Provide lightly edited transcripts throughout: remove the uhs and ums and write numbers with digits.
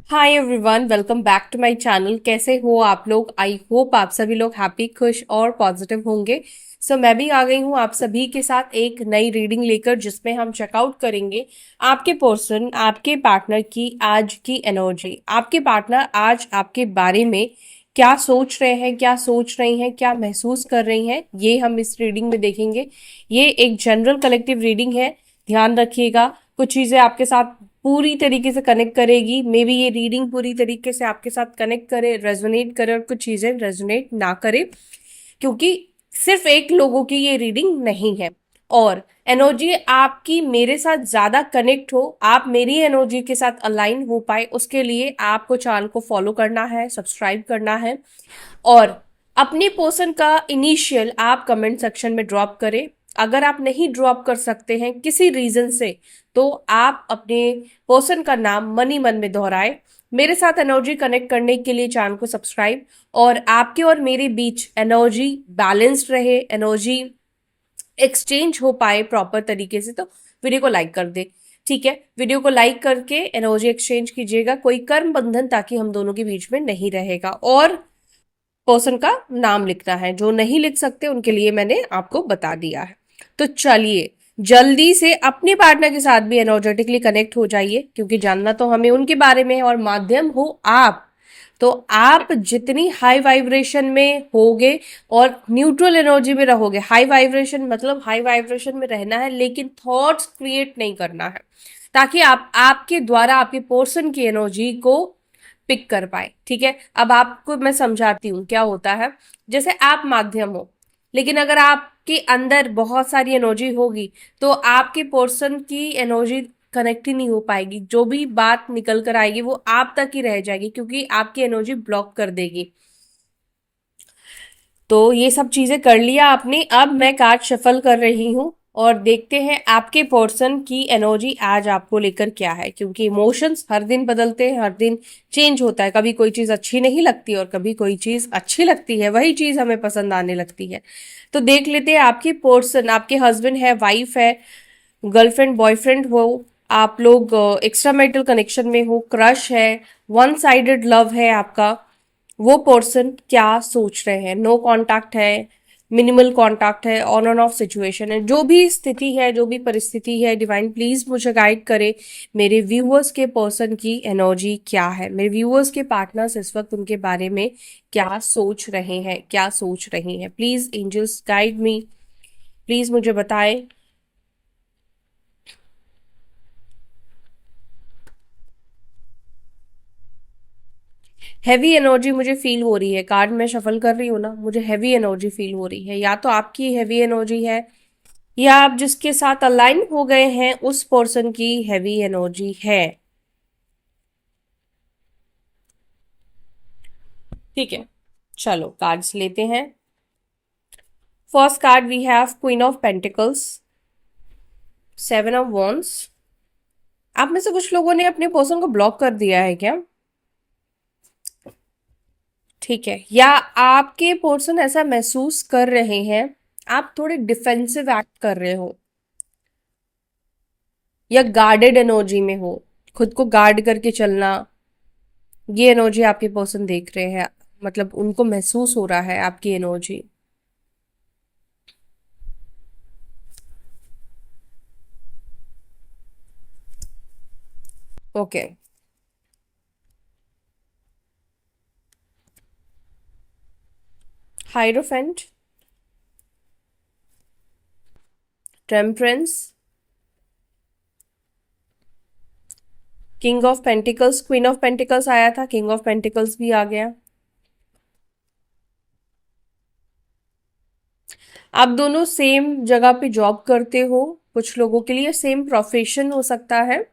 Hi everyone, welcome back to my channel. कैसे हो आप लोग? आई होप आप सभी लोग हैप्पी, खुश और पॉजिटिव होंगे। मैं भी आ गई हूँ आप सभी के साथ एक नई रीडिंग लेकर, जिसमें हम चेकआउट करेंगे आपके पर्सन, आपके पार्टनर की आज की एनर्जी। आपके पार्टनर आज आपके बारे में क्या सोच रहे हैं, क्या सोच रही हैं, क्या महसूस कर रही हैं, ये हम इस रीडिंग में देखेंगे। ये एक जनरल कलेक्टिव रीडिंग है, ध्यान रखिएगा। कुछ चीजें आपके साथ पूरी तरीके से कनेक्ट करेगी, मे बी ये रीडिंग पूरी तरीके से आपके साथ कनेक्ट करे, रेजोनेट करे, और कुछ चीजें रेजोनेट ना करे, क्योंकि सिर्फ एक लोगों की ये रीडिंग नहीं है। और एनर्जी आपकी मेरे साथ ज्यादा कनेक्ट हो, आप मेरी एनर्जी के साथ अलाइन हो पाए, उसके लिए आपको चैनल को फॉलो करना है, सब्सक्राइब करना है, और अपने पर्सन का इनिशियल आप कमेंट सेक्शन में ड्रॉप करें। अगर आप नहीं ड्रॉप कर सकते हैं किसी रीजन से, तो आप अपने पर्सन का नाम मन ही मन में दोहराए। मेरे साथ एनर्जी कनेक्ट करने के लिए चैनल को सब्सक्राइब, और आपके और मेरे बीच एनर्जी बैलेंस्ड रहे, एनर्जी एक्सचेंज हो पाए प्रॉपर तरीके से, तो वीडियो को लाइक कर दे। ठीक है, वीडियो को लाइक करके एनर्जी एक्सचेंज कीजिएगा। कोई कर्म बंधन ताकि हम दोनों के बीच में नहीं रहेगा, और पर्सन का नाम लिखना है। जो नहीं लिख सकते उनके लिए मैंने आपको बता दिया है। तो चलिए जल्दी से अपने पार्टनर के साथ भी एनर्जेटिकली कनेक्ट हो जाइए, क्योंकि जानना तो हमें उनके बारे में है, और माध्यम हो आप। तो आप जितनी हाई वाइब्रेशन में होगे और न्यूट्रल एनर्जी में रहोगे, हाई वाइब्रेशन मतलब हाई वाइब्रेशन में रहना है, लेकिन थॉट्स क्रिएट नहीं करना है, ताकि आप आपके द्वारा आपके पर्सन की एनर्जी को पिक कर पाए। ठीक है, अब आपको मैं समझाती हूँ क्या होता है। जैसे आप माध्यम हो, लेकिन अगर आपके अंदर बहुत सारी एनर्जी होगी, तो आपके पर्सन की एनर्जी कनेक्ट ही नहीं हो पाएगी। जो भी बात निकल कर आएगी वो आप तक ही रह जाएगी, क्योंकि आपकी एनर्जी ब्लॉक कर देगी। तो ये सब चीजें कर लिया आपने। अब मैं कार्ड शफल कर रही हूँ, और देखते हैं आपके पर्सन की एनर्जी आज आपको लेकर क्या है, क्योंकि इमोशंस हर दिन बदलते हैं, हर दिन चेंज होता है। कभी कोई चीज अच्छी नहीं लगती और कभी कोई चीज अच्छी लगती है, वही चीज हमें पसंद आने लगती है। तो देख लेते हैं आपके पर्सन, आपके हस्बैंड है, वाइफ है, गर्लफ्रेंड बॉयफ्रेंड हो, आप लोग एक्स्ट्रा मैरिटल कनेक्शन में हो, क्रश है, वन साइडेड लव है आपका, वो पर्सन क्या सोच रहे हैं। नो कांटेक्ट है, मिनिमल कांटेक्ट है, ऑन एंड ऑफ सिचुएशन है, जो भी स्थिति है, जो भी परिस्थिति है, डिवाइन प्लीज मुझे गाइड करे। मेरे व्यूअर्स के पर्सन की एनर्जी क्या है, मेरे व्यूअर्स के पार्टनर्स इस वक्त उनके बारे में क्या सोच रहे हैं, क्या सोच रही हैं। Please angels guide me, please मुझे बताएं। हैवी एनर्जी मुझे फील हो रही है, कार्ड मैं शफल कर रही हूँ ना, मुझे हैवी एनर्जी फील हो रही है। या तो आपकी हैवी एनर्जी है, या आप जिसके साथ अलाइन हो गए हैं उस पर्सन की हैवी एनर्जी है। ठीक है, चलो कार्ड्स लेते हैं। First card we have queen of pentacles, seven of wands. आप में से कुछ लोगों ने अपने पर्सन को ब्लॉक कर दिया है क्या? ठीक है, या आपके पर्सन ऐसा महसूस कर रहे हैं, आप थोड़े डिफेंसिव एक्ट कर रहे हो, या गार्डेड एनर्जी में हो, खुद को गार्ड करके चलना, ये एनर्जी आपके पर्सन देख रहे हैं। मतलब उनको महसूस हो रहा है आपकी energy. Okay, hierophant, temperance, king of pentacles, queen of pentacles आया था, किंग ऑफ पेंटिकल्स भी आ गया। आप दोनों सेम जगह पे जॉब करते हो, कुछ लोगों के लिए सेम प्रोफेशन हो सकता है।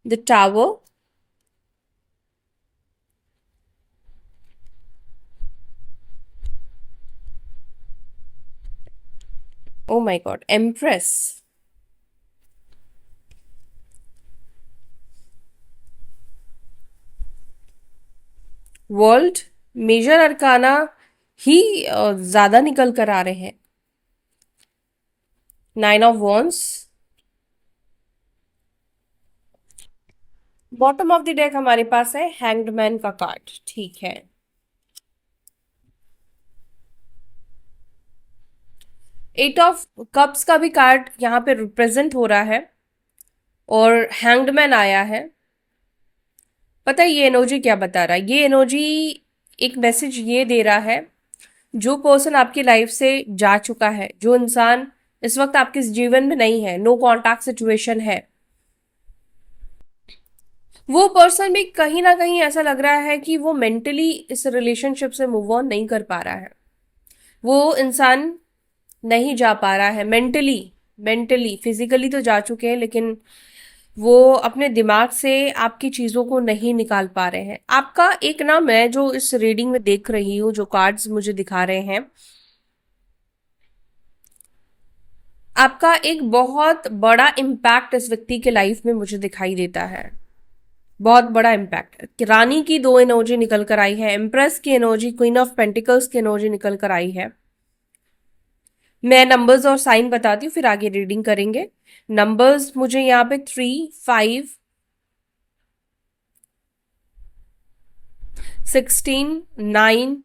The tower, oh my god, empress, world, major arcana ही ज्यादा निकल कर आ रहे हैं। Nine of wands, bottom of the deck हमारे पास है हैंग्ड मैन का कार्ड, ठीक है। एट ऑफ कप्स का भी कार्ड यहाँ पे रिप्रेजेंट हो रहा है और हैंग्ड मैन आया है। पता है ये एनर्जी क्या बता रहा है? ये एनर्जी एक मैसेज ये दे रहा है, जो पर्सन आपकी लाइफ से जा चुका है, जो इंसान इस वक्त आपके जीवन में नहीं है, नो कॉन्टैक्ट सिचुएशन है, वो पर्सन भी कहीं ना कहीं ऐसा लग रहा है कि वो मेंटली इस रिलेशनशिप से मूव ऑन नहीं कर पा रहा है। वो इंसान नहीं जा पा रहा है मेंटली। मेंटली फिजिकली तो जा चुके हैं, लेकिन वो अपने दिमाग से आपकी चीजों को नहीं निकाल पा रहे हैं। आपका एक ना, मैं जो इस रीडिंग में देख रही हूँ, जो कार्ड्स मुझे दिखा रहे हैं, आपका एक बहुत बड़ा इम्पैक्ट इस व्यक्ति के लाइफ में मुझे दिखाई देता है। बहुत बड़ा इम्पैक्ट। रानी की दो एनर्जी निकल कर आई है, एम्प्रेस की एनर्जी, क्वीन ऑफ पेंटिकल्स की एनर्जी निकल कर आई है। मैं नंबर्स और साइन बताती हूँ, फिर आगे रीडिंग करेंगे। नंबर्स मुझे यहाँ पे 3, 5, 16, 9,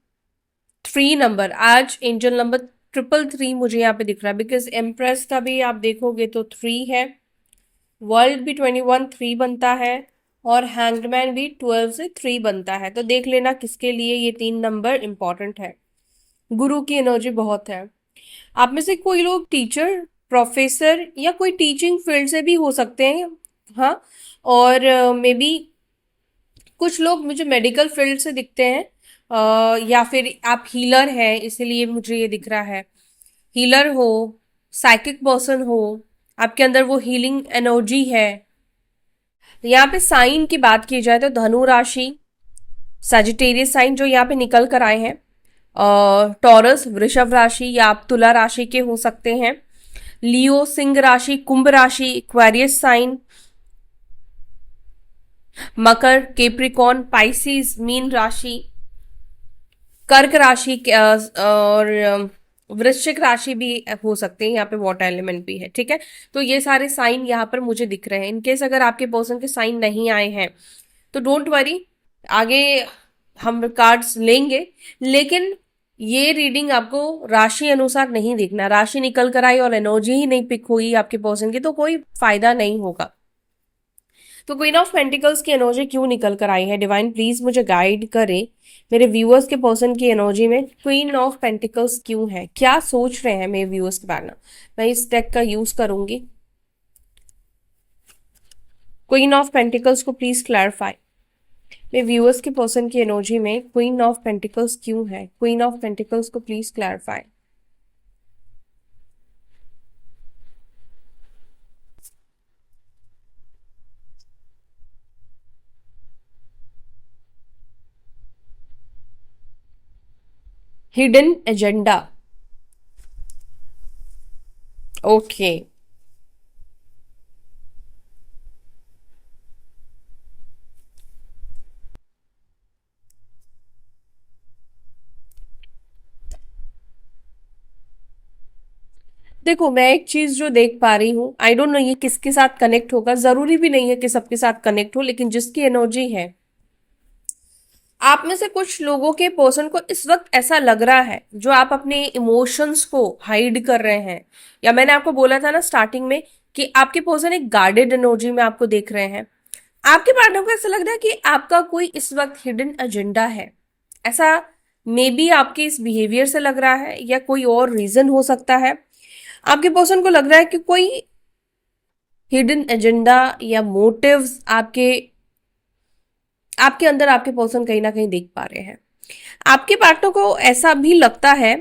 3 नंबर। आज एंजल नंबर 333 मुझे यहाँ पे दिख रहा है, बिकॉज एम्प्रेस का भी आप देखोगे तो 3 है, वर्ल्ड भी 21 3 बनता है, और हैंगमैन भी 12 से 3 बनता है। तो देख लेना किसके लिए ये 3 नंबर इंपॉर्टेंट है। गुरु की एनर्जी बहुत है। आप में से कोई लोग टीचर, प्रोफेसर या कोई टीचिंग फील्ड से भी हो सकते हैं, हाँ। और मे बी कुछ लोग मुझे मेडिकल फील्ड से दिखते हैं, या फिर आप हीलर हैं, इसीलिए मुझे ये दिख रहा है। हीलर हो, साइकिक पर्सन हो, आपके अंदर वो हीलिंग एनर्जी है। यहाँ पे साइन की बात की जाए तो धनु राशि, सजिटेरियस साइन जो यहाँ पे निकल कर आए हैं, टॉरस वृषभ राशि, या आप तुला राशि के हो सकते हैं, लियो सिंह राशि, कुंभ राशि, एक्वेरियस साइन, मकर, केप्रिकॉन, पाइसिस मीन राशि, कर्क राशि और वृश्चिक राशि भी हो सकते हैं। यहाँ पे वाटर एलिमेंट भी है, ठीक है। तो ये सारे साइन यहाँ पर मुझे दिख रहे हैं। इनकेस अगर आपके पर्सन के साइन नहीं आए हैं तो डोंट वरी, आगे हम कार्ड्स लेंगे, लेकिन ये रीडिंग आपको राशि अनुसार नहीं देखना। राशि निकल कर आई और एनर्जी ही नहीं पिक हुई आपके पर्सन की तो कोई फायदा नहीं होगा। तो क्वीन ऑफ पेंटिकल्स की एनर्जी क्यों निकल कर आई है? डिवाइन प्लीज मुझे गाइड करें, मेरे व्यूअर्स के पर्सन की एनर्जी में क्वीन ऑफ पेंटिकल्स क्यों है, क्या सोच रहे हैं मेरे व्यूअर्स के बारे में। मैं इस डेक का यूज करूंगी। क्वीन ऑफ पेंटिकल्स को प्लीज क्लैरिफाई। मेरे व्यूअर्स के पर्सन की एनर्जी में क्वीन ऑफ पेंटिकल्स क्यों है? क्वीन ऑफ पेंटिकल्स को please clarify. Hidden agenda, okay. देखो, मैं एक चीज जो देख पा रही हूँ, आई डोंट नो ये किसके साथ कनेक्ट होगा, जरूरी भी नहीं है कि सबके साथ कनेक्ट हो, लेकिन जिसकी एनर्जी है, आप में से कुछ लोगों के पर्सन को इस वक्त ऐसा लग रहा है जो आप अपने इमोशंस को हाइड कर रहे हैं, या मैंने आपको बोला था ना स्टार्टिंग में कि आपके पर्सन एक गार्डेड एनर्जी में आपको देख रहे हैं। आपके पार्टनर को ऐसा लग रहा है कि आपका कोई इस वक्त हिडन एजेंडा है। ऐसा मे बी आपके इस बिहेवियर से लग रहा है, या कोई और रीजन हो सकता है। आपके पर्सन को लग रहा है कि कोई हिडन एजेंडा या मोटिव्स आपके आपके अंदर आपके पर्सन कहीं ना कहीं देख पा रहे हैं। आपके पार्टनर को ऐसा भी लगता है,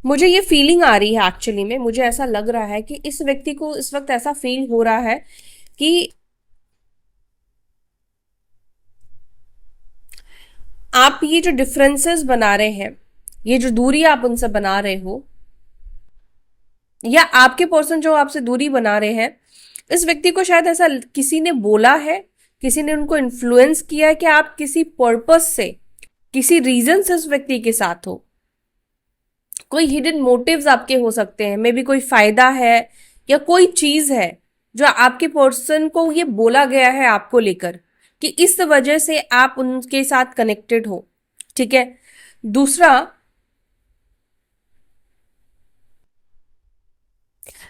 मुझे ये फीलिंग आ रही है एक्चुअली में, मुझे ऐसा लग रहा है कि इस व्यक्ति को इस वक्त ऐसा फील हो रहा है कि आप ये जो डिफरेंसेस बना रहे हैं, ये जो दूरी आप उनसे बना रहे हो, या आपके पर्सन जो आपसे दूरी बना रहे हैं, इस व्यक्ति को शायद ऐसा किसी ने बोला है, किसी ने उनको इन्फ्लुएंस किया है कि आप किसी पर्पस से, किसी रीजन से उस व्यक्ति के साथ हो। कोई हिडन मोटिव्स आपके हो सकते हैं, मे बी कोई फायदा है या कोई चीज है जो आपके पर्सन को ये बोला गया है आपको लेकर, कि इस वजह से आप उनके साथ कनेक्टेड हो। ठीक है। दूसरा,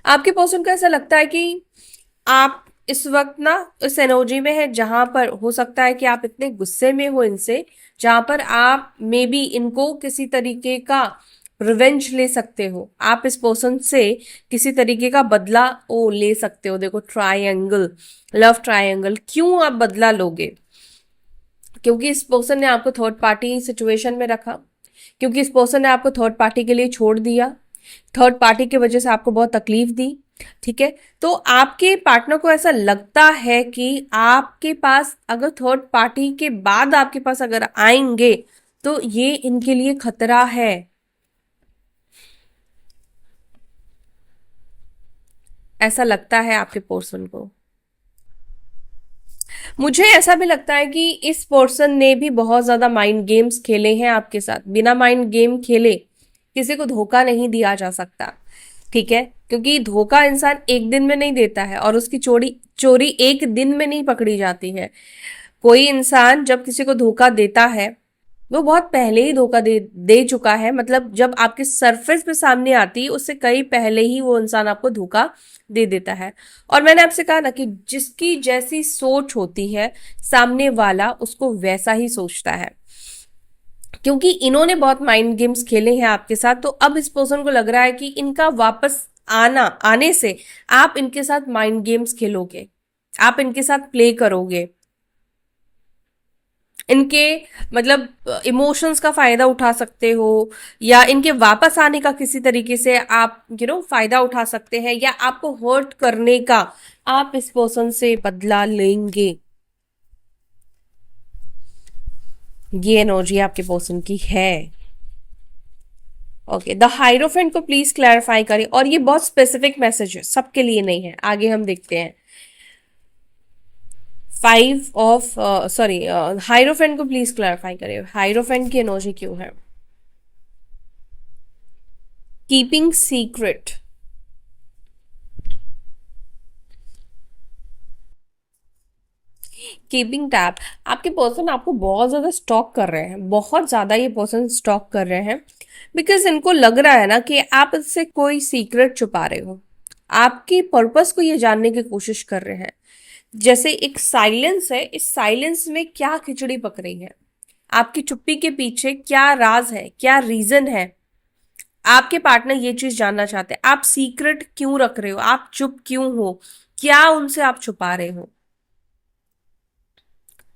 आपके पर्सन को ऐसा लगता है कि आप इस वक्त ना इस एनर्जी में है जहां पर हो सकता है कि आप इतने गुस्से में हो इनसे, जहां पर आप मे बी इनको किसी तरीके का रिवेंज ले सकते हो। आप इस पर्सन से किसी तरीके का बदला ओ ले सकते हो। देखो ट्रायंगल, लव ट्रायंगल, क्यों आप बदला लोगे? क्योंकि इस पर्सन ने आपको थर्ड पार्टी सिचुएशन में रखा, क्योंकि इस पर्सन ने आपको थर्ड पार्टी के लिए छोड़ दिया, थर्ड पार्टी की वजह से आपको बहुत तकलीफ दी। ठीक है। तो आपके पार्टनर को ऐसा लगता है कि आपके पास अगर थर्ड पार्टी के बाद आपके पास अगर आएंगे तो ये इनके लिए खतरा है। ऐसा लगता है आपके पर्सन को। मुझे ऐसा भी लगता है कि इस पर्सन ने भी बहुत ज्यादा माइंड गेम्स खेले हैं आपके साथ। बिना माइंड गेम खेले किसी को धोखा नहीं दिया जा सकता। ठीक है। क्योंकि धोखा इंसान एक दिन में नहीं देता है, और उसकी चोरी चोरी एक दिन में नहीं पकड़ी जाती है। कोई इंसान जब किसी को धोखा देता है वो बहुत पहले ही धोखा दे चुका है। मतलब जब आपके सरफेस पे सामने आती है उससे कई पहले ही वो इंसान आपको धोखा दे देता है। और मैंने आपसे कहा ना कि जिसकी जैसी सोच होती है सामने वाला उसको वैसा ही सोचता है। क्योंकि इन्होंने बहुत माइंड गेम्स खेले हैं आपके साथ, तो अब इस पर्सन को लग रहा है कि इनका वापस आने से आप इनके साथ माइंड गेम्स खेलोगे, आप इनके साथ प्ले करोगे, इनके मतलब इमोशंस का फायदा उठा सकते हो, या इनके वापस आने का किसी तरीके से आप फायदा उठा सकते हैं, या आपको हर्ट करने का आप इस पर्सन से बदला लेंगे। ये एनर्जी आपके पर्सन की है। ओके, द हाइरोफेंट को प्लीज क्लैरिफाई करें। और ये बहुत स्पेसिफिक मैसेज है, सबके लिए नहीं है। आगे हम देखते हैं। फाइव ऑफ सॉरी, हाइरोफेंट को प्लीज क्लैरिफाई करें, हाइरोफेंट की एनर्जी क्यों है? Keeping secret, keeping tab. आपके पर्सन आपको बहुत ज्यादा स्टॉक कर रहे हैं, बहुत ज्यादा ये पर्सन स्टॉक कर रहे हैं। बिकॉज इनको लग रहा है ना कि आप इससे कोई सीक्रेट छुपा रहे हो, आपके पर्पस को ये जानने की कोशिश कर रहे हैं। जैसे एक साइलेंस है, इस साइलेंस में क्या खिचड़ी पक रही है, आपकी चुप्पी के पीछे क्या राज है, क्या रीजन है। आपके पार्टनर ये चीज जानना चाहते हैं, आप सीक्रेट क्यों रख रहे हो, आप चुप क्यों हो, क्या उनसे आप छुपा रहे हो।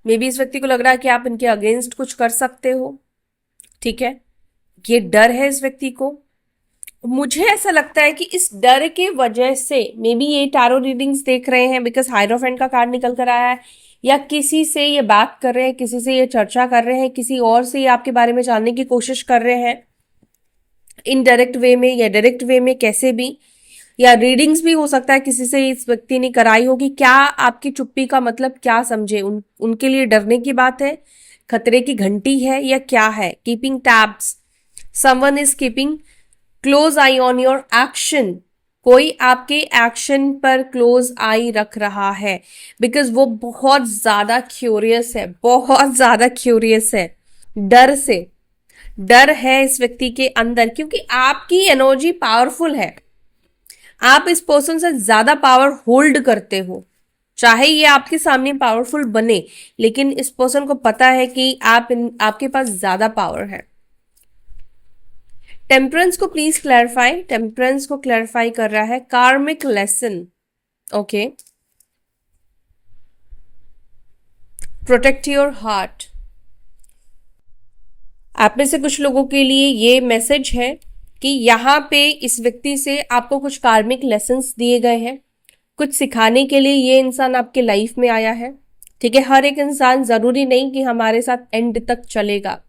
मे बी इस व्यक्ति को लग रहा है कि आप इनके अगेंस्ट कुछ कर सकते हो। ठीक है। ये डर है इस व्यक्ति को। मुझे ऐसा लगता है कि इस डर के वजह से मे बी ये टैरो रीडिंग्स देख रहे हैं, बिकॉज हाइरोफेंट का कार्ड निकल कर आया है, या किसी से ये बात कर रहे हैं, किसी से ये चर्चा कर रहे हैं, किसी और से ये आपके बारे में जानने की कोशिश कर रहे हैं, इनडायरेक्ट वे में या डायरेक्ट वे में, कैसे भी। या रीडिंग्स भी हो सकता है किसी से इस व्यक्ति ने कराई होगी। क्या आपकी चुप्पी का मतलब क्या समझे, उनके लिए डरने की बात है, खतरे की घंटी है, या क्या है? Keeping tabs, someone is keeping close I on your action. कोई आपके एक्शन पर क्लोज आई रख रहा है, बिकॉज वो बहुत ज्यादा क्यूरियस है, बहुत ज्यादा क्यूरियस है। डर से, डर है इस व्यक्ति के अंदर, क्योंकि आपकी एनर्जी पावरफुल है। आप इस पर्सन से ज्यादा पावर होल्ड करते हो। चाहे ये आपके सामने पावरफुल बने, लेकिन इस पर्सन को पता है कि आपके पास ज्यादा पावर है। टेम्परेंस को प्लीज क्लैरिफाई, टेम्परेंस को क्लैरिफाई कर रहा है कार्मिक lesson. Okay, protect your heart. आप में से कुछ लोगों के लिए ये मैसेज है कि यहाँ पे इस व्यक्ति से आपको कुछ कार्मिक लेसन्स दिए गए हैं, कुछ सिखाने के लिए ये इंसान आपके लाइफ में आया है। ठीक है। हर एक इंसान जरूरी नहीं कि हमारे साथ एंड तक चलेगा।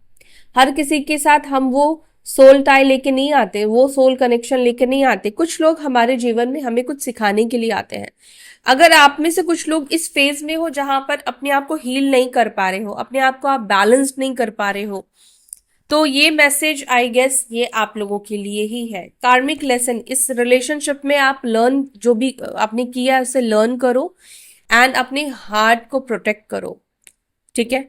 हर किसी के साथ हम वो सोल टाई लेके नहीं आते, वो सोल कनेक्शन लेके नहीं आते। कुछ लोग हमारे जीवन में हमें कुछ सिखाने के लिए आते हैं। अगर आप में से कुछ लोग इस फेज में हो जहां पर अपने आप को हील नहीं कर पा रहे हो, अपने आप को आप बैलेंस नहीं कर पा रहे हो, तो ये मैसेज आई गेस ये आप लोगों के लिए ही है। कार्मिक लेसन इस रिलेशनशिप में आप लर्न, जो भी आपने किया है उसे लर्न करो एंड अपने हार्ट को प्रोटेक्ट करो, ठीक है।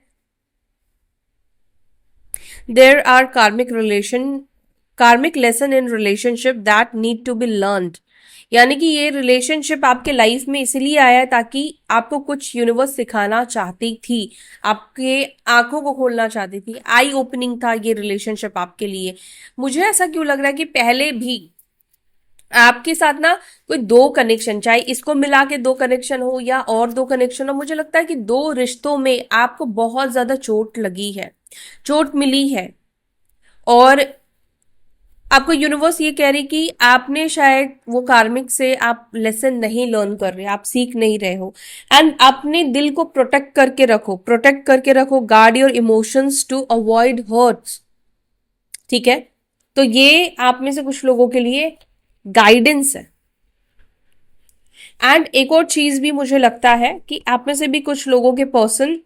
There are karmic lesson in relationship that need to be learned. यानी कि ये रिलेशनशिप आपके लाइफ में इसलिए आया है ताकि आपको कुछ यूनिवर्स सिखाना चाहती थी, आपके आंखों को खोलना चाहती थी, आई ओपनिंग था ये रिलेशनशिप आपके लिए। मुझे ऐसा क्यों लग रहा है कि पहले भी आपके साथ ना कोई दो कनेक्शन, चाहे इसको मिला के दो कनेक्शन हो या और दो कनेक्शन हो, मुझे लगता है कि दो रिश्तों में आपको बहुत ज्यादा चोट लगी है, चोट मिली है। और आपको यूनिवर्स ये कह रही कि आपने शायद वो कार्मिक से आप लेसन नहीं लर्न कर रहे, आप सीख नहीं रहे हो। एंड अपने दिल को प्रोटेक्ट करके रखो, प्रोटेक्ट करके रखो, guard your emotions to avoid hurts, ठीक है। तो ये आप में से कुछ लोगों के लिए गाइडेंस है। एंड एक और चीज भी मुझे लगता है कि आप में से भी कुछ लोगों के पर्सन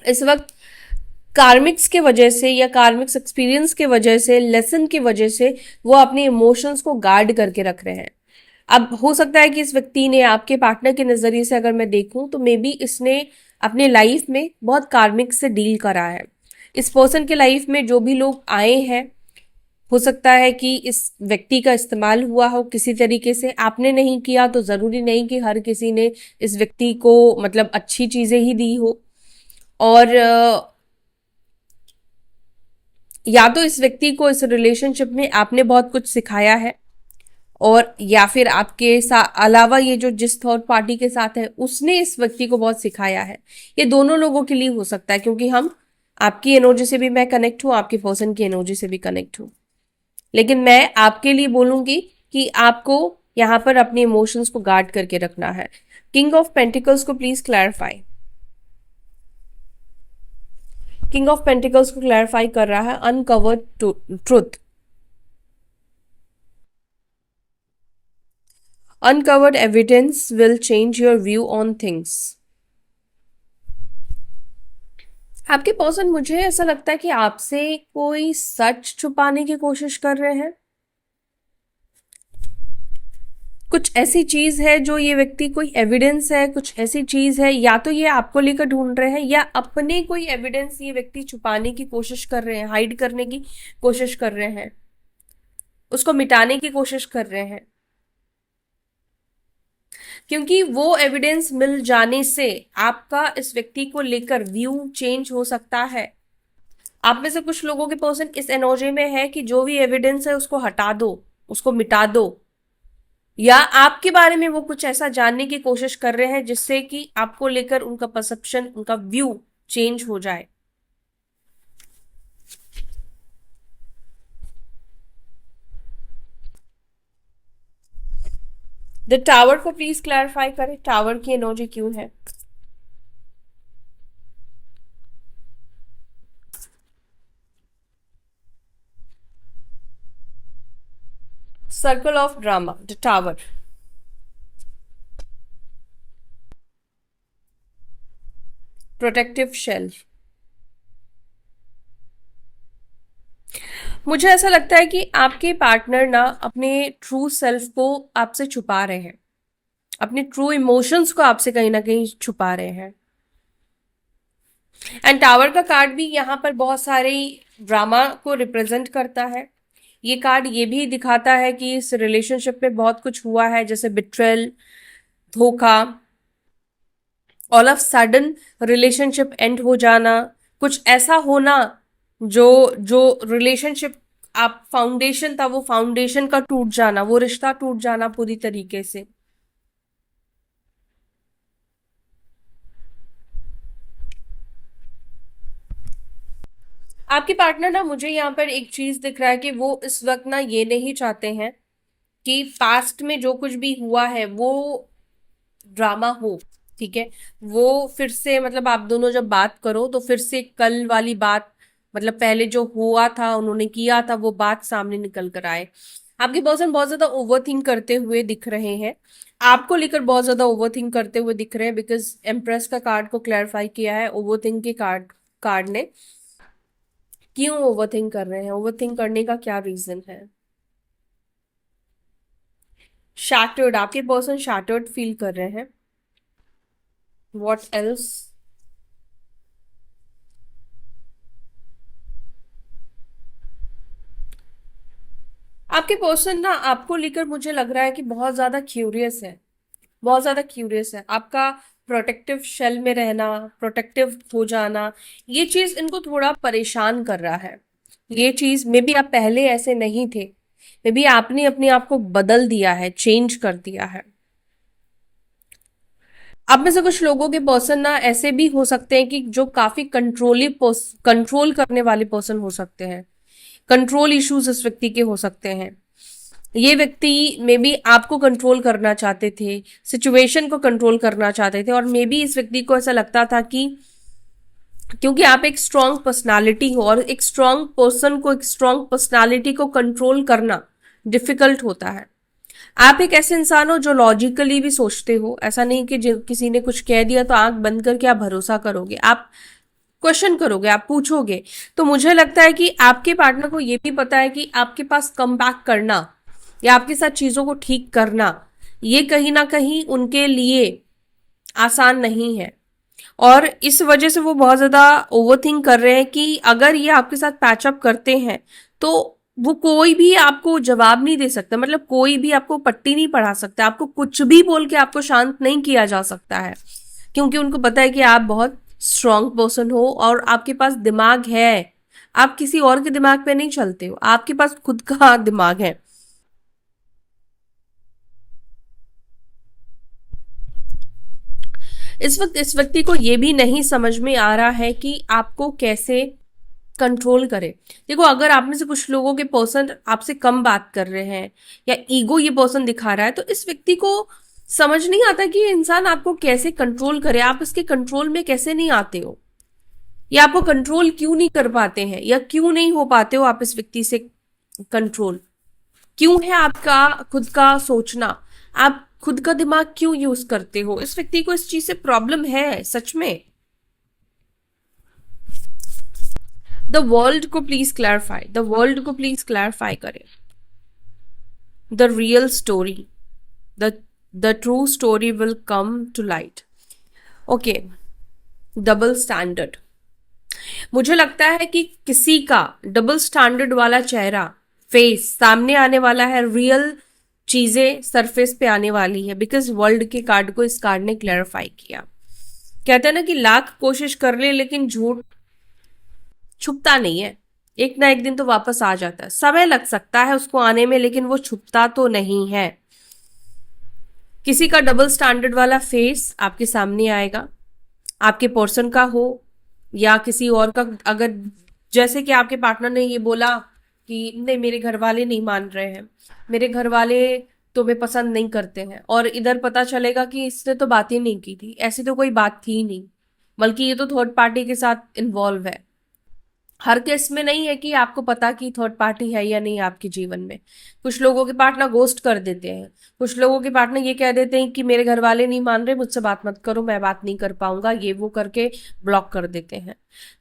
इस वक्त कार्मिक्स के वजह से या कार्मिक्स एक्सपीरियंस के वजह से, लेसन की वजह से वो अपने इमोशंस को गार्ड करके रख रहे हैं। अब हो सकता है कि इस व्यक्ति ने, आपके पार्टनर के नजरिए से अगर मैं देखूं तो मे बी इसने अपने लाइफ में बहुत कार्मिक से डील करा है। इस पर्सन के लाइफ में जो भी लोग आए हैं, हो सकता है कि इस व्यक्ति का इस्तेमाल हुआ हो किसी तरीके से, आपने नहीं किया तो जरूरी नहीं कि हर किसी ने इस व्यक्ति को मतलब अच्छी चीजें ही दी हो। और या तो इस व्यक्ति को इस रिलेशनशिप में आपने बहुत कुछ सिखाया है, और या फिर आपके साथ अलावा ये जो जिस थर्ड पार्टी के साथ है उसने इस व्यक्ति को बहुत सिखाया है। ये दोनों लोगों के लिए हो सकता है, क्योंकि हम, आपकी एनर्जी से भी मैं कनेक्ट हूं, आपके पर्सन की एनर्जी से भी कनेक्ट हूं। लेकिन मैं आपके लिए बोलूंगी कि आपको यहां पर अपने इमोशंस को गार्ड करके रखना है। किंग ऑफ पेंटिकल्स को please clarify. King of pentacles को क्लैरिफाई कर रहा है uncovered truth. Uncovered evidence will change your view on things. आपके पर्सन, मुझे ऐसा लगता है कि आपसे कोई सच छुपाने की कोशिश कर रहे हैं। कुछ ऐसी चीज है जो ये व्यक्ति, कोई एविडेंस है, कुछ ऐसी चीज है, या तो ये आपको लेकर ढूंढ रहे हैं या अपने कोई एविडेंस ये व्यक्ति छुपाने की कोशिश कर रहे हैं, हाइड करने की कोशिश कर रहे हैं, उसको मिटाने की कोशिश कर रहे हैं। क्योंकि वो एविडेंस मिल जाने से आपका इस व्यक्ति को लेकर व्यू चेंज हो सकता है। आप में से कुछ लोगों के पर्सन इस एनर्जी में है कि जो भी एविडेंस है उसको हटा दो, उसको मिटा दो, या आपके बारे में वो कुछ ऐसा जानने की कोशिश कर रहे हैं जिससे कि आपको लेकर उनका परसेप्शन, उनका व्यू चेंज हो जाए। द टावर को प्लीज क्लैरिफाई करें, टावर की एनर्जी क्यों है। Circle of drama, the tower. Protective shell. मुझे ऐसा लगता है कि आपके पार्टनर ना अपने ट्रू सेल्फ को आपसे छुपा रहे हैं, अपने ट्रू इमोशंस को आपसे कहीं ना कहीं छुपा रहे हैं। एंड टावर का कार्ड भी यहाँ पर बहुत सारे ड्रामा को रिप्रेजेंट करता है। ये कार्ड ये भी दिखाता है कि इस रिलेशनशिप में बहुत कुछ हुआ है, जैसे बिट्रेल, धोखा, all of sudden relationship and हो जाना, कुछ ऐसा होना जो जो रिलेशनशिप आप फाउंडेशन था वो फाउंडेशन का टूट जाना, वो रिश्ता टूट जाना पूरी तरीके से। आपके पार्टनर ना, मुझे यहाँ पर एक चीज दिख रहा है कि वो इस वक्त ना ये नहीं चाहते हैं कि पास्ट में जो कुछ भी हुआ है वो ड्रामा हो, ठीक है। वो फिर से, मतलब आप दोनों जब बात करो तो फिर से कल वाली बात, मतलब पहले जो हुआ था, उन्होंने किया था, वो बात सामने निकल कर आए। आपके पर्सन बहुत ज्यादा ओवर थिंक करते हुए दिख रहे हैं, आपको लेकर बहुत ज्यादा ओवर थिंक करते हुए दिख रहे हैं, बिकॉज एम्प्रेस का कार्ड को क्लैरिफाई किया है ओवर थिंक के कार्ड ने। क्यों ओवरथिंक कर रहे हैं, ओवरथिंक करने का क्या रीजन है? शैटर्ड, आपके पर्सन शैटर्ड फील कर रहे हैं। What else? आपके पर्सन ना आपको लेकर मुझे लग रहा है कि बहुत ज्यादा क्यूरियस है, बहुत ज्यादा क्यूरियस है। आपका प्रोटेक्टिव शेल में रहना, प्रोटेक्टिव हो जाना, ये चीज इनको थोड़ा परेशान कर रहा है। ये चीज मे बी आप पहले ऐसे नहीं थे, मे बी आपने अपने आप को बदल दिया है, चेंज कर दिया है। आप में से कुछ लोगों के पर्सन ना ऐसे भी हो सकते हैं कि जो काफी कंट्रोल करने वाले पर्सन हो सकते हैं। कंट्रोल इश्यूज इस व्यक्ति के हो सकते हैं। ये व्यक्ति मे बी आपको कंट्रोल करना चाहते थे, सिचुएशन को कंट्रोल करना चाहते थे, और मे बी इस व्यक्ति को ऐसा लगता था कि क्योंकि आप एक स्ट्रांग पर्सनालिटी हो, और एक स्ट्रांग पर्सन को, एक स्ट्रांग पर्सनालिटी को कंट्रोल करना डिफिकल्ट होता है। आप एक ऐसे इंसान हो जो लॉजिकली भी सोचते हो, ऐसा नहीं कि किसी ने कुछ कह दिया तो आंख बंद करके आप भरोसा करोगे, आप क्वेश्चन करोगे, आप पूछोगे। तो मुझे लगता है कि आपके पार्टनर को ये भी पता है कि आपके पास कम बैक करना या आपके साथ चीजों को ठीक करना, ये कहीं ना कहीं उनके लिए आसान नहीं है। और इस वजह से वो बहुत ज्यादा ओवरथिंक कर रहे हैं कि अगर ये आपके साथ पैचअप करते हैं तो वो कोई भी आपको जवाब नहीं दे सकता, मतलब कोई भी आपको पट्टी नहीं पढ़ा सकता, आपको कुछ भी बोल के आपको शांत नहीं किया जा सकता है, क्योंकि उनको पता है कि आप बहुत स्ट्रांग पर्सन हो और आपके पास दिमाग है। आप किसी और के दिमाग पे नहीं चलते हो, आपके पास खुद का दिमाग है। इस वक्त इस व्यक्ति को यह भी नहीं समझ में आ रहा है कि आपको कैसे कंट्रोल करे। देखो, अगर आप में से कुछ लोगों के पर्सन आपसे कम बात कर रहे हैं या ईगो ये पर्सन दिखा रहा है, तो इस व्यक्ति को समझ नहीं आता कि ये इंसान आपको कैसे कंट्रोल करे, आप इसके कंट्रोल में कैसे नहीं आते हो, या आपको कंट्रोल क्यों नहीं कर पाते हैं, या क्यों नहीं हो पाते हो आप इस व्यक्ति से कंट्रोल। क्यों है आपका खुद का सोचना, आप खुद का दिमाग क्यों यूज करते हो? इस व्यक्ति को इस चीज से प्रॉब्लम है सच में। द वर्ल्ड को प्लीज क्लैरिफाई, द वर्ल्ड को प्लीज क्लैरिफाई करें the real story, the the true story will come to light. Okay, double standard. मुझे लगता है कि किसी का डबल स्टैंडर्ड वाला चेहरा, फेस सामने आने वाला है, रियल चीजें सरफेस पे आने वाली है, बिकॉज वर्ल्ड के कार्ड को इस कार्ड ने क्लैरिफाई किया। कहते हैं ना कि लाख कोशिश कर ले लेकिन झूठ छुपता नहीं है, एक ना एक दिन तो वापस आ जाता है। समय लग सकता है उसको आने में, लेकिन वो छुपता तो नहीं है। किसी का डबल स्टैंडर्ड वाला फेस आपके सामने आएगा, आपके पर्सन का हो या किसी और का। अगर जैसे कि आपके पार्टनर ने ये बोला कि नहीं, मेरे घर वाले नहीं मान रहे हैं, मेरे घर वाले तुम्हें पसंद नहीं करते हैं, और इधर पता चलेगा कि इसने तो बात ही नहीं की थी, ऐसी तो कोई बात थी नहीं, बल्कि ये तो थर्ड पार्टी के साथ इन्वॉल्व है। हर केस में नहीं है कि आपको पता कि थर्ड पार्टी है या नहीं आपके जीवन में। कुछ लोगों के पार्टनर गोस्ट कर देते हैं, कुछ लोगों के पार्टनर ये कह देते हैं कि मेरे घर वाले नहीं मान रहे, मुझसे बात मत करो, मैं बात नहीं कर पाऊंगा, ये वो करके ब्लॉक कर देते हैं।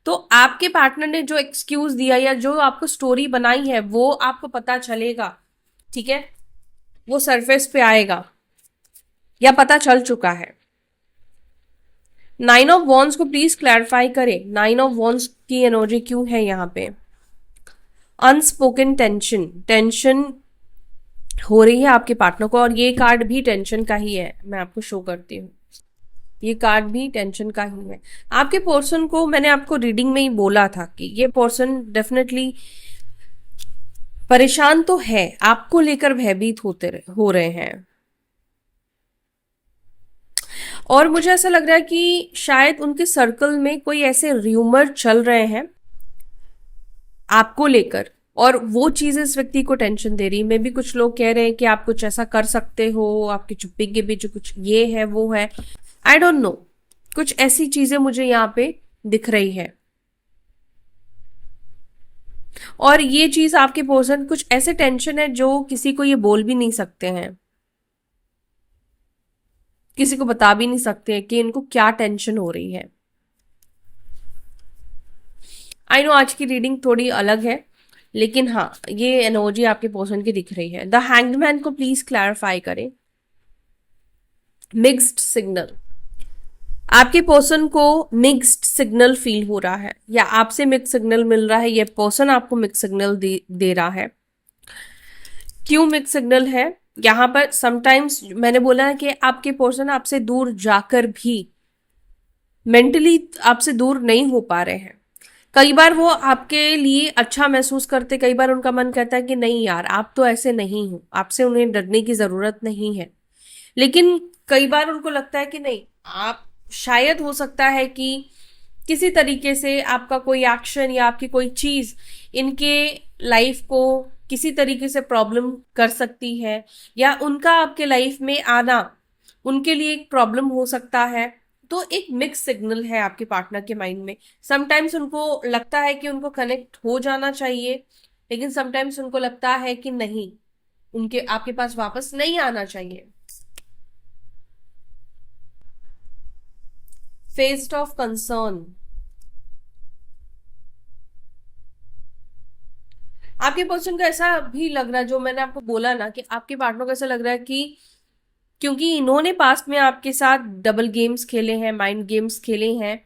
तो आपके पार्टनर ने जो एक्सक्यूज दिया या जो आपको स्टोरी बनाई है वो आपको पता चलेगा, ठीक है, वो सरफेस पे आएगा या पता चल चुका है। नाइन ऑफ वॉन्ड्स को प्लीज क्लैरिफाई करें, नाइन ऑफ वॉन्ड्स की एनर्जी क्यों है यहाँ पे? अनस्पोकन टेंशन, टेंशन हो रही है आपके पार्टनर को, और ये कार्ड भी टेंशन का ही है, मैं आपको शो करती हूँ, ये कार्ड भी टेंशन का ही है। आपके पर्सन को मैंने आपको रीडिंग में ही बोला था कि ये पर्सन डेफिनेटली परेशान तो है, आपको लेकर भयभीत हो रहे हैं। और मुझे ऐसा लग रहा है कि शायद उनके सर्कल में कोई ऐसे र्यूमर चल रहे हैं आपको लेकर, और वो चीज इस व्यक्ति को टेंशन दे रही है। मे भी कुछ लोग कह रहे हैं कि आप कुछ ऐसा कर सकते हो, आपकी चुप्पी के बीच कुछ ये है वो है, आई डोंट नो, कुछ ऐसी चीजें मुझे यहाँ पे दिख रही है। और ये चीज आपके पर्सन, कुछ ऐसे टेंशन है जो किसी को ये बोल भी नहीं सकते हैं, किसी को बता भी नहीं सकते कि इनको क्या टेंशन हो रही है। आई नो आज की रीडिंग थोड़ी अलग है, लेकिन हाँ ये एनर्जी आपके पर्सन की दिख रही है। द हैंग्ड मैन को प्लीज क्लैरिफाई करें। मिक्स्ड सिग्नल, आपके पर्सन को मिक्स्ड सिग्नल फील हो रहा है, या आपसे मिक्स सिग्नल मिल रहा है, ये पर्सन आपको मिक्स सिग्नल दे रहा है। क्यों मिक्स सिग्नल है? यहाँ पर समटाइम्स मैंने बोला है कि आपके पर्सन आपसे दूर जाकर भी मेंटली आपसे दूर नहीं हो पा रहे हैं। कई बार वो आपके लिए अच्छा महसूस करते, कई बार उनका मन कहता है कि नहीं यार आप तो ऐसे नहीं हो, आपसे उन्हें डरने की जरूरत नहीं है। लेकिन कई बार उनको लगता है कि नहीं, आप शायद हो सकता है कि किसी तरीके से आपका कोई एक्शन या आपकी कोई चीज इनके लाइफ को किसी तरीके से प्रॉब्लम कर सकती है, या उनका आपके लाइफ में आना उनके लिए एक प्रॉब्लम हो सकता है। तो एक मिक्स सिग्नल है आपके पार्टनर के माइंड में। समटाइम्स उनको लगता है कि उनको कनेक्ट हो जाना चाहिए, लेकिन समटाइम्स उनको लगता है कि नहीं, उनके आपके पास वापस नहीं आना चाहिए। फेस्ड ऑफ कंसर्न, आपके पर्सन को ऐसा भी लग रहा है, जो मैंने आपको बोला ना कि आपके पार्टनर को ऐसा लग रहा है कि क्योंकि इन्होंने पास्ट में आपके साथ डबल गेम्स खेले हैं, माइंड गेम्स खेले हैं,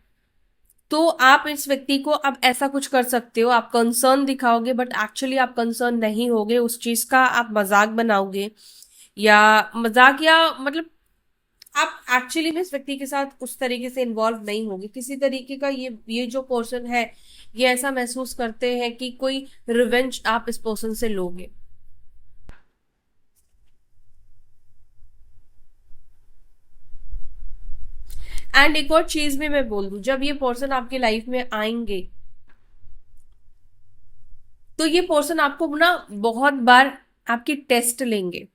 तो आप इस व्यक्ति को अब ऐसा कुछ कर सकते हो, आप कंसर्न दिखाओगे बट एक्चुअली आप कंसर्न नहीं होगे, उस चीज का आप मजाक बनाओगे, या मजाक या मतलब आप एक्चुअली में इस व्यक्ति के साथ उस तरीके से इन्वॉल्व नहीं होगे किसी तरीके का। ये जो पर्सन है ये ऐसा महसूस करते हैं कि कोई रिवेंज आप इस पर्सन से लोगे। एंड एक और चीज भी मैं बोल दूं, जब ये पर्सन आपकी लाइफ में आएंगे तो ये पर्सन आपको ना बहुत बार आपकी टेस्ट लेंगे,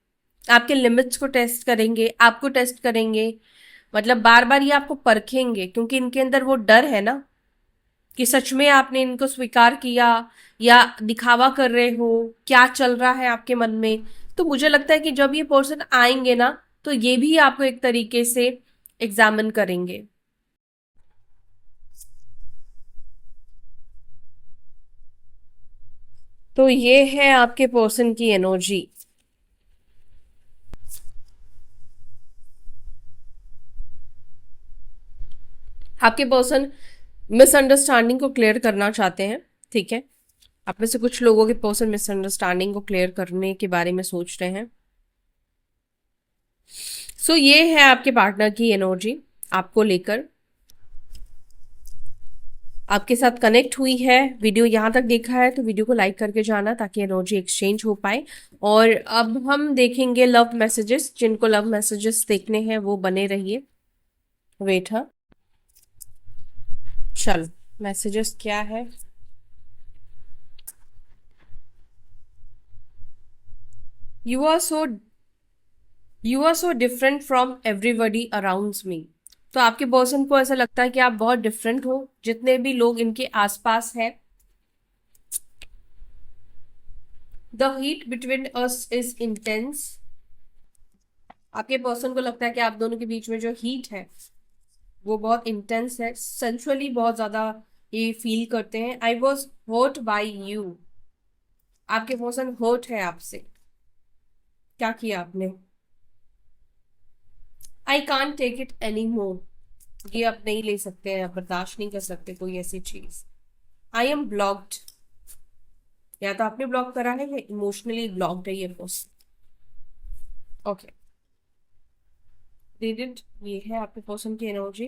आपके लिमिट्स को टेस्ट करेंगे, आपको टेस्ट करेंगे, मतलब बार बार ये आपको परखेंगे, क्योंकि इनके अंदर वो डर है ना कि सच में आपने इनको स्वीकार किया या दिखावा कर रहे हो, क्या चल रहा है आपके मन में। तो मुझे लगता है कि जब ये पर्सन आएंगे ना तो ये भी आपको एक तरीके से एग्जामिन करेंगे। तो ये है आपके पर्सन की एनर्जी। आपके पर्सन मिसअंडरस्टैंडिंग को क्लियर करना चाहते हैं, ठीक है। आप में से कुछ लोगों के पर्सन मिसअंडरस्टैंडिंग को क्लियर करने के बारे में सोच रहे हैं। सो ये है आपके पार्टनर की एनर्जी आपको लेकर, आपके साथ कनेक्ट हुई है। वीडियो यहाँ तक देखा है तो वीडियो को लाइक करके जाना ताकि एनर्जी एक्सचेंज हो पाए। और अब हम देखेंगे लव मैसेजेस, जिनको लव मैसेजेस देखने हैं वो बने रहिए। वेट, हाँ चलो मैसेजेस क्या है। You are so you are so different from everybody around me. तो आपके पर्सन को ऐसा लगता है कि आप बहुत डिफरेंट हो जितने भी लोग इनके आसपास हैं। The heat between us is intense, आपके पर्सन को लगता है कि आप दोनों के बीच में जो हीट है वो बहुत इंटेंस है, सेंसुअली बहुत ज्यादा ये फील करते हैं। I was hurt by you, आपके पर्सन हर्ट है आपसे, क्या किया आपने। I can't take it any more, ये आप नहीं ले सकते हैं, आप बर्दाश्त नहीं कर सकते कोई ऐसी चीज। आई एम ब्लॉक्ड, या तो आपने ब्लॉक करा है या इमोशनली ब्लॉक्ड है ये पर्सन। ओके, डिड इट, ये है आपके पर्सन की energy.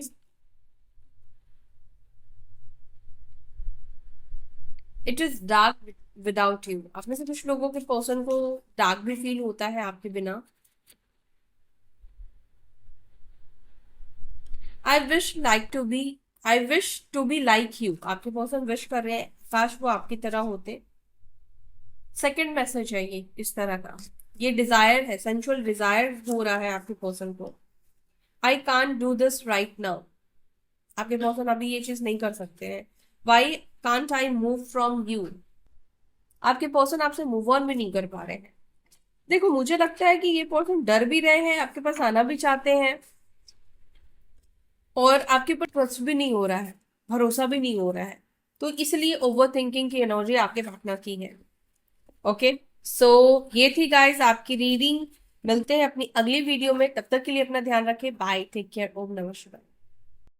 It is dark without you, आप में से कुछ लोगों के पर्सन को डार्क भी फील होता है आपके बिना। I wish like to be I wish to be like you, आपके पर्सन विश कर रहे हैं काश वो आपकी तरह होते। सेकंड मैसेज है ये इस तरह का, ये डिजायर है, सेंसुअल डिजायर हो रहा है आपके पर्सन को। I can't do this right now, आपके पर्सन अभी ये चीज नहीं कर सकते हैं। Why can't I move from you, आपके पर्सन आपसे मूव ऑन भी नहीं कर पा रहे हैं। देखो मुझे लगता है कि ये पर्सन डर भी रहे हैं, आपके पास आना भी चाहते हैं, और आपके ऊपर ट्रस्ट भी नहीं हो रहा है, भरोसा भी नहीं हो रहा है। तो इसलिए ओवर थिंकिंग की एनर्जी आपके पार्टनर की है। ओके, सो ये थी गाइस आपकी रीडिंग। मिलते हैं अपनी अगली वीडियो में, तब तक के लिए अपना ध्यान रखें। बाय, टेक केयर, ओम नमः शिवाय।